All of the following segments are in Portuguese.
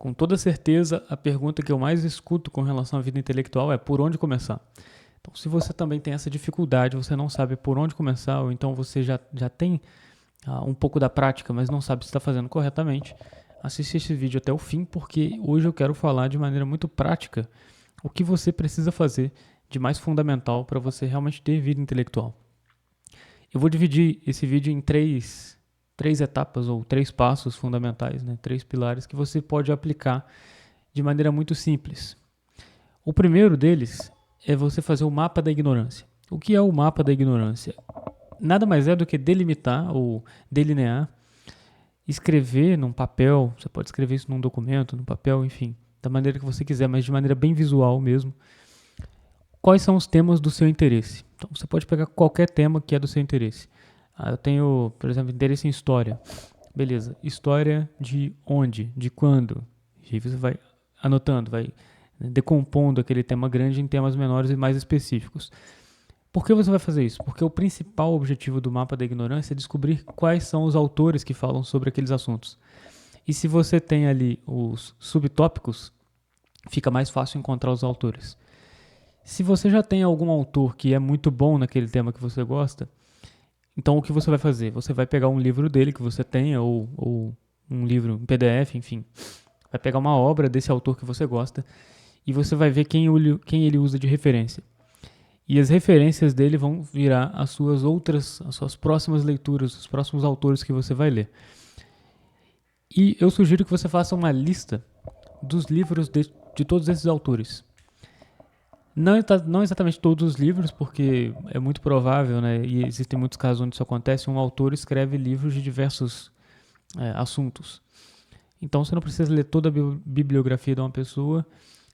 Com toda certeza, a pergunta que eu mais escuto com relação à vida intelectual é por onde começar? Então, se você também tem essa dificuldade, você não sabe por onde começar, ou então você já tem um pouco da prática, mas não sabe se está fazendo corretamente, assiste esse vídeo até o fim, porque hoje eu quero falar de maneira muito prática o que você precisa fazer de mais fundamental para você realmente ter vida intelectual. Eu vou dividir esse vídeo em três etapas ou 3 passos fundamentais, né? 3 pilares que você pode aplicar de maneira muito simples. O primeiro deles é você fazer o mapa da ignorância. O que é o mapa da ignorância? Nada mais é do que delimitar ou delinear, escrever num papel, você pode escrever isso num documento, num papel, enfim, da maneira que você quiser, mas de maneira bem visual mesmo. Quais são os temas do seu interesse? Então você pode pegar qualquer tema que é do seu interesse. Eu tenho, por exemplo, interesse em história. Beleza, história de onde, de quando? E aí você vai anotando, vai decompondo aquele tema grande em temas menores e mais específicos. Por que você vai fazer isso? Porque o principal objetivo do mapa da ignorância é descobrir quais são os autores que falam sobre aqueles assuntos. E se você tem ali os subtópicos, fica mais fácil encontrar os autores. Se você já tem algum autor que é muito bom naquele tema que você gosta, então o que você vai fazer? Você vai pegar um livro dele que você tenha, ou um livro em PDF, enfim. Vai pegar uma obra desse autor que você gosta e você vai ver quem ele usa de referência. E as referências dele vão virar as suas próximas leituras, os próximos autores que você vai ler. E eu sugiro que você faça uma lista dos livros de todos esses autores. Não exatamente todos os livros, porque é muito provável, né, e existem muitos casos onde isso acontece, um autor escreve livros de diversos assuntos. Então você não precisa ler toda a bibliografia de uma pessoa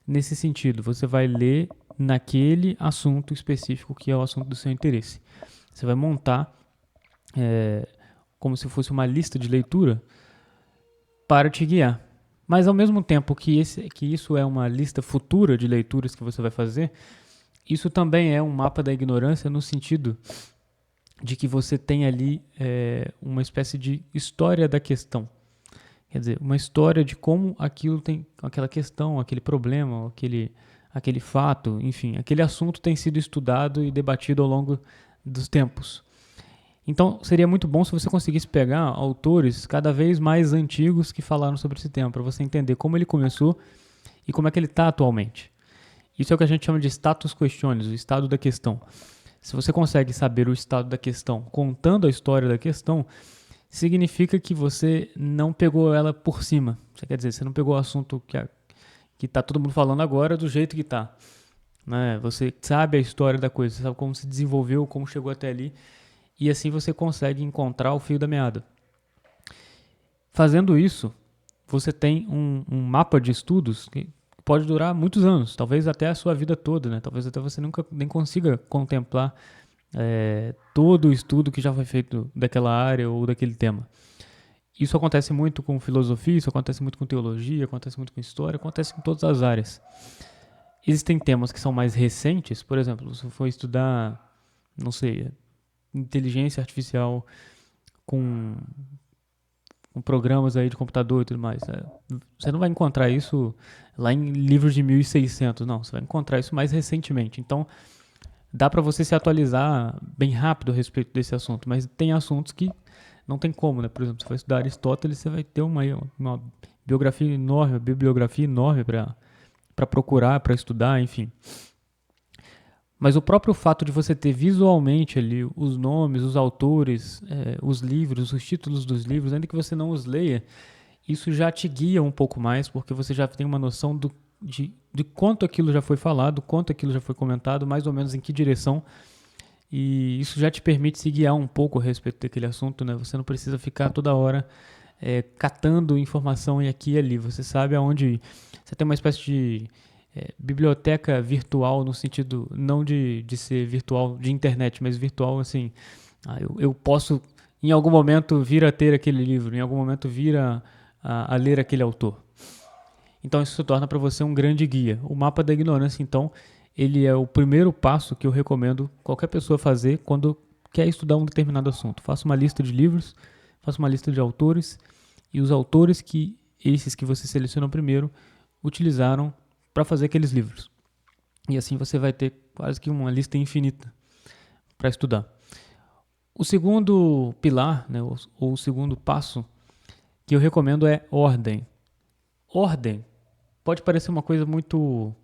nesse sentido. Você vai ler naquele assunto específico que é o assunto do seu interesse. Você vai montar como se fosse uma lista de leitura para te guiar. Mas ao mesmo tempo que isso é uma lista futura de leituras que você vai fazer, isso também é um mapa da ignorância no sentido de que você tem ali uma espécie de história da questão. Quer dizer, uma história de como aquela questão, aquele problema, aquele fato, enfim, aquele assunto tem sido estudado e debatido ao longo dos tempos. Então, seria muito bom se você conseguisse pegar autores cada vez mais antigos que falaram sobre esse tema, para você entender como ele começou e como é que ele está atualmente. Isso é o que a gente chama de status questiones, o estado da questão. Se você consegue saber o estado da questão contando a história da questão, significa que você não pegou ela por cima. Isso quer dizer, você não pegou o assunto que está todo mundo falando agora do jeito que está. Né? Você sabe a história da coisa, você sabe como se desenvolveu, como chegou até ali. E assim você consegue encontrar o fio da meada. Fazendo isso, você tem um mapa de estudos que pode durar muitos anos, talvez até a sua vida toda, né? Talvez até você nunca nem consiga contemplar todo o estudo que já foi feito daquela área ou daquele tema. Isso acontece muito com filosofia, isso acontece muito com teologia, acontece muito com história, acontece em todas as áreas. Existem temas que são mais recentes, por exemplo, se você for estudar, não sei, inteligência artificial com programas aí de computador e tudo mais. Você não vai encontrar isso lá em livros de 1600, não. Você vai encontrar isso mais recentemente. Então, dá para você se atualizar bem rápido a respeito desse assunto, mas tem assuntos que não tem como, né? Por exemplo, se você for estudar Aristóteles, você vai ter uma biografia enorme, uma bibliografia enorme para procurar, para estudar, enfim. Mas o próprio fato de você ter visualmente ali os nomes, os autores, os livros, os títulos dos livros, ainda que você não os leia, isso já te guia um pouco mais, porque você já tem uma noção de quanto aquilo já foi falado, quanto aquilo já foi comentado, mais ou menos em que direção. E isso já te permite se guiar um pouco a respeito daquele assunto, né? Você não precisa ficar toda hora catando informação aqui e ali. Você sabe aonde ir. Você tem uma espécie de biblioteca virtual, no sentido não de ser virtual de internet, mas virtual assim, eu posso em algum momento vir a ter aquele livro, em algum momento vir a ler aquele autor. Então isso se torna para você um grande guia. O mapa da ignorância, então, ele é o primeiro passo que eu recomendo qualquer pessoa fazer quando quer estudar um determinado assunto. Faça uma lista de livros, faça uma lista de autores, e os autores que esses que você selecionou primeiro utilizaram para fazer aqueles livros. E assim você vai ter quase que uma lista infinita para estudar. O segundo pilar, né, ou o segundo passo que eu recomendo é ordem. Ordem pode parecer uma coisa muito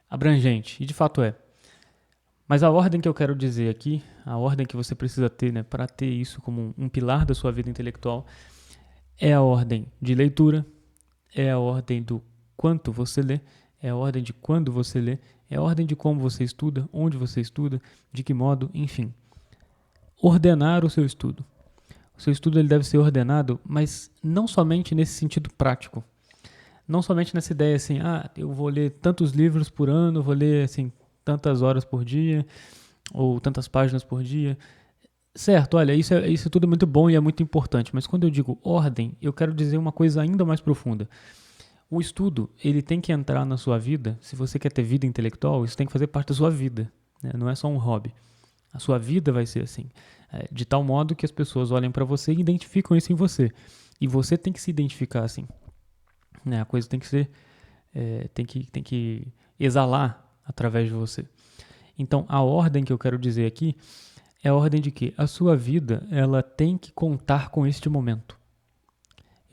abrangente, e de fato é. Mas a ordem que eu quero dizer aqui, a ordem que você precisa ter, né, para ter isso como um pilar da sua vida intelectual, é a ordem de leitura, é a ordem do quanto você lê, é a ordem de quando você lê, é a ordem de como você estuda, onde você estuda, de que modo, enfim. Ordenar o seu estudo. O seu estudo ele deve ser ordenado, mas não somente nesse sentido prático. Não somente nessa ideia assim, eu vou ler tantos livros por ano, vou ler assim tantas horas por dia, ou tantas páginas por dia. Certo, olha, isso tudo é muito bom e é muito importante, mas quando eu digo ordem, eu quero dizer uma coisa ainda mais profunda. O estudo, ele tem que entrar na sua vida, se você quer ter vida intelectual, isso tem que fazer parte da sua vida, né? Não é só um hobby. A sua vida vai ser assim, de tal modo que as pessoas olhem para você e identificam isso em você. E você tem que se identificar assim. Né? A coisa tem que ser, tem que exalar através de você. Então, a ordem que eu quero dizer aqui é a ordem de que a sua vida ela tem que contar com este momento.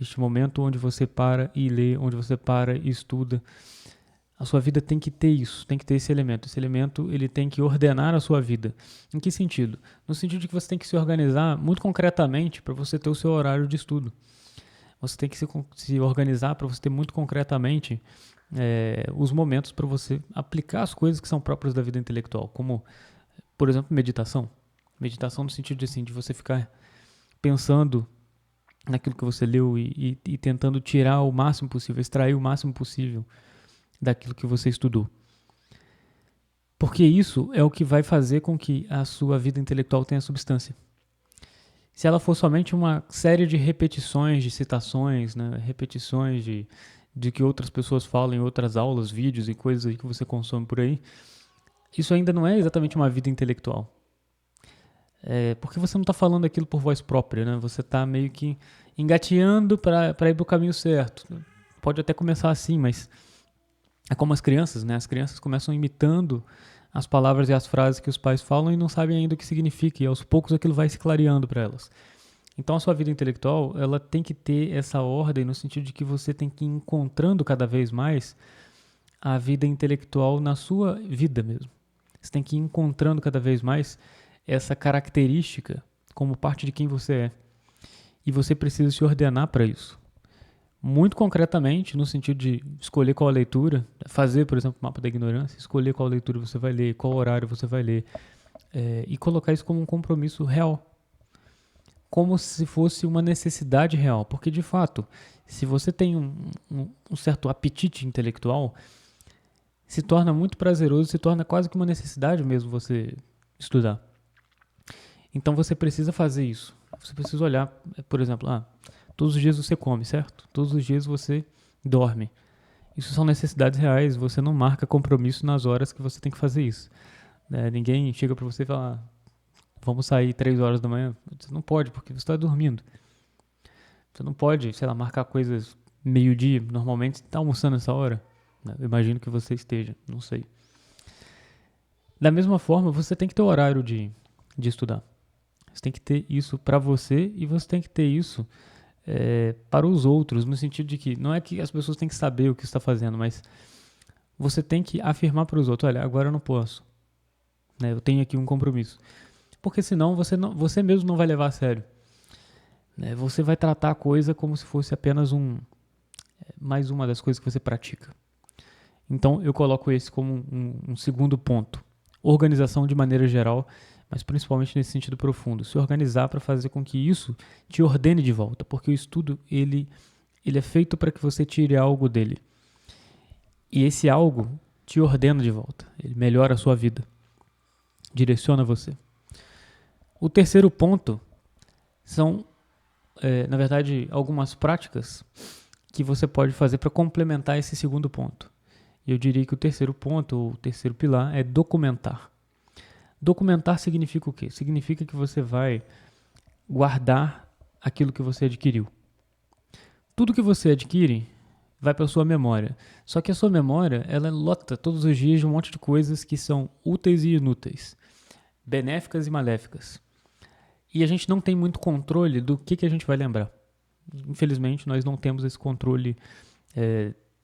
Este momento onde você para e lê, onde você para e estuda. A sua vida tem que ter isso, tem que ter esse elemento. Esse elemento ele tem que ordenar a sua vida. Em que sentido? No sentido de que você tem que se organizar muito concretamente para você ter o seu horário de estudo. Você tem que se organizar para você ter muito concretamente os momentos para você aplicar as coisas que são próprias da vida intelectual, como, por exemplo, meditação. Meditação no sentido de você ficar pensando naquilo que você leu e tentando tirar o máximo possível, extrair o máximo possível daquilo que você estudou. Porque isso é o que vai fazer com que a sua vida intelectual tenha substância. Se ela for somente uma série de repetições, de citações, né, repetições de que outras pessoas falam em outras aulas, vídeos e coisas aí que você consome por aí, isso ainda não é exatamente uma vida intelectual. Porque você não está falando aquilo por voz própria, né? Você está meio que engateando para ir para o caminho certo. Pode até começar assim, mas é como as crianças, né? As crianças começam imitando as palavras e as frases que os pais falam e não sabem ainda o que significa, e aos poucos aquilo vai se clareando para elas. Então a sua vida intelectual, ela tem que ter essa ordem no sentido de que você tem que ir encontrando cada vez mais a vida intelectual na sua vida mesmo. Você tem que ir encontrando cada vez mais essa característica como parte de quem você é. E você precisa se ordenar para isso. Muito concretamente, no sentido de escolher qual leitura, fazer, por exemplo, o mapa da ignorância, escolher qual leitura você vai ler, qual horário você vai ler, e colocar isso como um compromisso real. Como se fosse uma necessidade real. Porque, de fato, se você tem um certo apetite intelectual, se torna muito prazeroso, se torna quase que uma necessidade mesmo você estudar. Então você precisa fazer isso. Você precisa olhar, por exemplo, todos os dias você come, certo? Todos os dias você dorme. Isso são necessidades reais, você não marca compromisso nas horas que você tem que fazer isso. Ninguém chega para você e fala, vamos sair 3 horas da manhã. Você não pode, porque você está dormindo. Você não pode, sei lá, marcar coisas meio-dia. Normalmente você está almoçando essa hora. Eu imagino que você esteja, não sei. Da mesma forma, você tem que ter o horário de estudar. Você tem que ter isso para você e você tem que ter isso para os outros, no sentido de que não é que as pessoas têm que saber o que você está fazendo, mas você tem que afirmar para os outros, olha, agora eu não posso. Eu tenho aqui um compromisso. Porque senão você mesmo não vai levar a sério. Você vai tratar a coisa como se fosse apenas mais uma das coisas que você pratica. Então eu coloco esse como um segundo ponto. Organização de maneira geral, mas principalmente nesse sentido profundo. Se organizar para fazer com que isso te ordene de volta, porque o estudo ele é feito para que você tire algo dele. E esse algo te ordena de volta, ele melhora a sua vida, direciona você. O terceiro ponto são, na verdade, algumas práticas que você pode fazer para complementar esse segundo ponto. E eu diria que o terceiro ponto, ou o terceiro pilar, é documentar. Documentar significa o quê? Significa que você vai guardar aquilo que você adquiriu. Tudo que você adquire vai para a sua memória. Só que a sua memória, ela lota todos os dias de um monte de coisas que são úteis e inúteis, benéficas e maléficas. E a gente não tem muito controle do que a gente vai lembrar. Infelizmente, nós não temos esse controle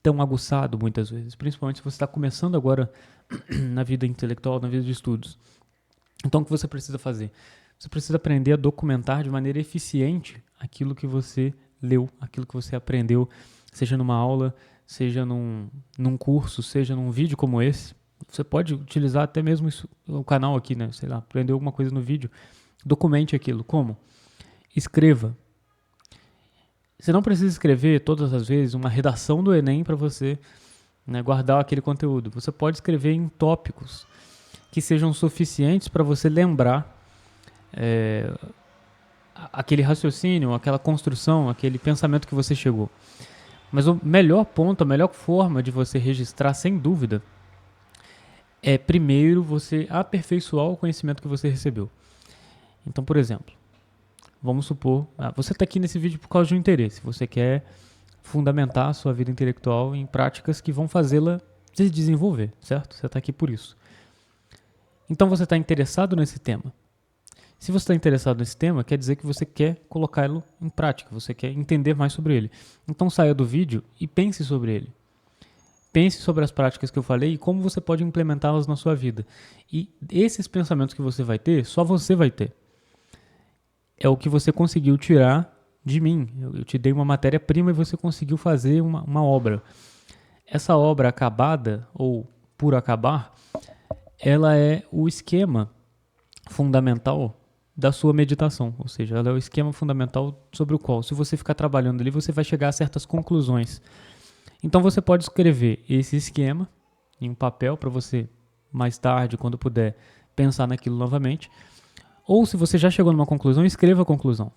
tão aguçado muitas vezes, principalmente se você está começando agora na vida intelectual, na vida de estudos. Então, o que você precisa fazer? Você precisa aprender a documentar de maneira eficiente aquilo que você leu, aquilo que você aprendeu, seja numa aula, seja num curso, seja num vídeo como esse. Você pode utilizar até mesmo o canal aqui, né? Sei lá, aprender alguma coisa no vídeo. Documente aquilo. Como? Escreva. Você não precisa escrever todas as vezes uma redação do Enem para você, né, guardar aquele conteúdo. Você pode escrever em tópicos que sejam suficientes para você lembrar aquele raciocínio, aquela construção, aquele pensamento que você chegou. Mas o melhor ponto, a melhor forma de você registrar, sem dúvida, é primeiro você aperfeiçoar o conhecimento que você recebeu. Então, por exemplo, vamos supor, você está aqui nesse vídeo por causa de um interesse. Você quer fundamentar a sua vida intelectual em práticas que vão fazê-la se desenvolver, certo? Você está aqui por isso. Então você está interessado nesse tema. Se você está interessado nesse tema, quer dizer que você quer colocá-lo em prática, você quer entender mais sobre ele. Então saia do vídeo e pense sobre ele. Pense sobre as práticas que eu falei e como você pode implementá-las na sua vida. E esses pensamentos que você vai ter, só você vai ter. É o que você conseguiu tirar de mim. Eu te dei uma matéria-prima e você conseguiu fazer uma obra. Essa obra acabada, ou por acabar, ela é o esquema fundamental da sua meditação. Ou seja, ela é o esquema fundamental sobre o qual, se você ficar trabalhando ali, você vai chegar a certas conclusões. Então você pode escrever esse esquema em um papel para você, mais tarde, quando puder, pensar naquilo novamente. Ou se você já chegou numa conclusão, escreva a conclusão.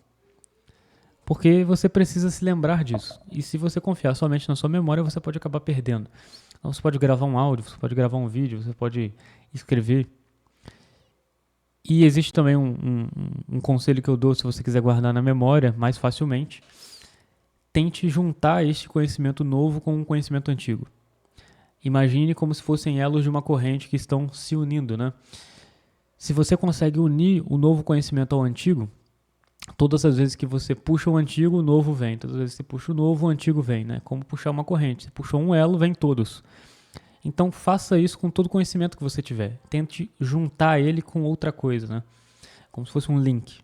Porque você precisa se lembrar disso. E se você confiar somente na sua memória, você pode acabar perdendo. Então você pode gravar um áudio, você pode gravar um vídeo, você pode escrever. E existe também um conselho que eu dou, se você quiser guardar na memória mais facilmente. Tente juntar este conhecimento novo com um conhecimento antigo. Imagine como se fossem elos de uma corrente que estão se unindo, né? Se você consegue unir o novo conhecimento ao antigo, todas as vezes que você puxa o antigo, o novo vem. Todas as vezes que você puxa o novo, o antigo vem, né? Como puxar uma corrente. Você puxou um elo, vem todos. Então faça isso com todo o conhecimento que você tiver. Tente juntar ele com outra coisa, né? Como se fosse um link.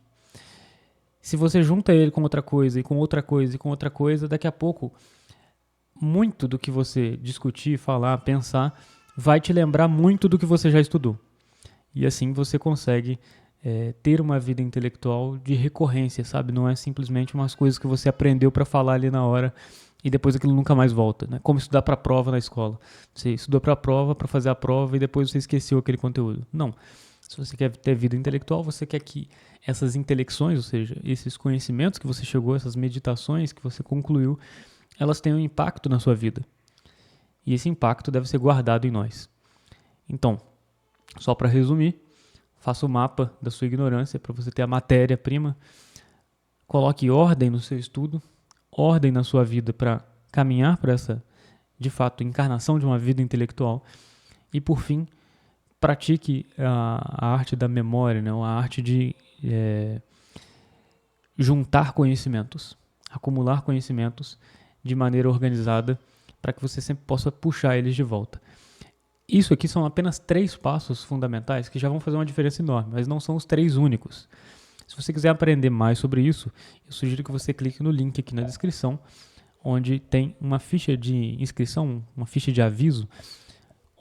Se você junta ele com outra coisa, e com outra coisa, e com outra coisa, daqui a pouco, muito do que você discutir, falar, pensar, vai te lembrar muito do que você já estudou. E assim você consegue ter uma vida intelectual de recorrência, sabe? Não é simplesmente umas coisas que você aprendeu para falar ali na hora e depois aquilo nunca mais volta, né? Como estudar para a prova na escola. Você estudou para a prova, para fazer a prova e depois você esqueceu aquele conteúdo. Não. Se você quer ter vida intelectual, você quer que essas intelecções, ou seja, esses conhecimentos que você chegou, essas meditações que você concluiu, elas tenham um impacto na sua vida. E esse impacto deve ser guardado em nós. Então, só para resumir, faça o mapa da sua ignorância para você ter a matéria-prima. Coloque ordem no seu estudo, ordem na sua vida para caminhar para essa, de fato, encarnação de uma vida intelectual. E, por fim, pratique a arte da memória, né? A arte de juntar conhecimentos, acumular conhecimentos de maneira organizada para que você sempre possa puxar eles de volta. Isso aqui são apenas 3 passos fundamentais que já vão fazer uma diferença enorme, mas não são os 3 únicos. Se você quiser aprender mais sobre isso, eu sugiro que você clique no link aqui na descrição, onde tem uma ficha de inscrição, uma ficha de aviso,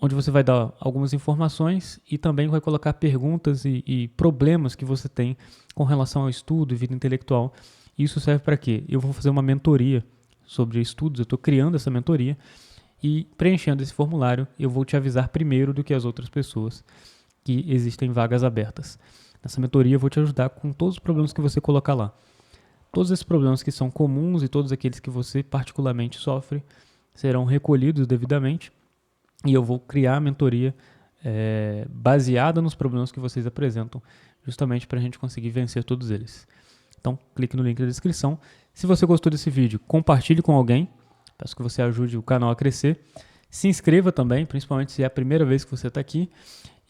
onde você vai dar algumas informações e também vai colocar perguntas e problemas que você tem com relação ao estudo e vida intelectual. Isso serve para quê? Eu vou fazer uma mentoria sobre estudos, eu estou criando essa mentoria e preenchendo esse formulário eu vou te avisar primeiro do que as outras pessoas que existem vagas abertas. Nessa mentoria eu vou te ajudar com todos os problemas que você colocar lá. Todos esses problemas que são comuns e todos aqueles que você particularmente sofre serão recolhidos devidamente. E eu vou criar a mentoria baseada nos problemas que vocês apresentam, justamente para a gente conseguir vencer todos eles. Então, clique no link da descrição. Se você gostou desse vídeo, compartilhe com alguém. Peço que você ajude o canal a crescer. Se inscreva também, principalmente se é a primeira vez que você está aqui.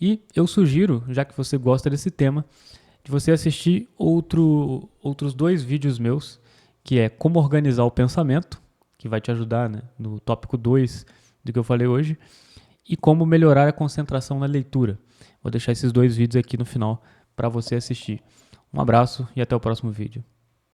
E eu sugiro, já que você gosta desse tema, de você assistir outros 2 vídeos meus, que é como organizar o pensamento, que vai te ajudar, né, no tópico 2 do que eu falei hoje, e como melhorar a concentração na leitura. Vou deixar esses 2 vídeos aqui no final para você assistir. Um abraço e até o próximo vídeo.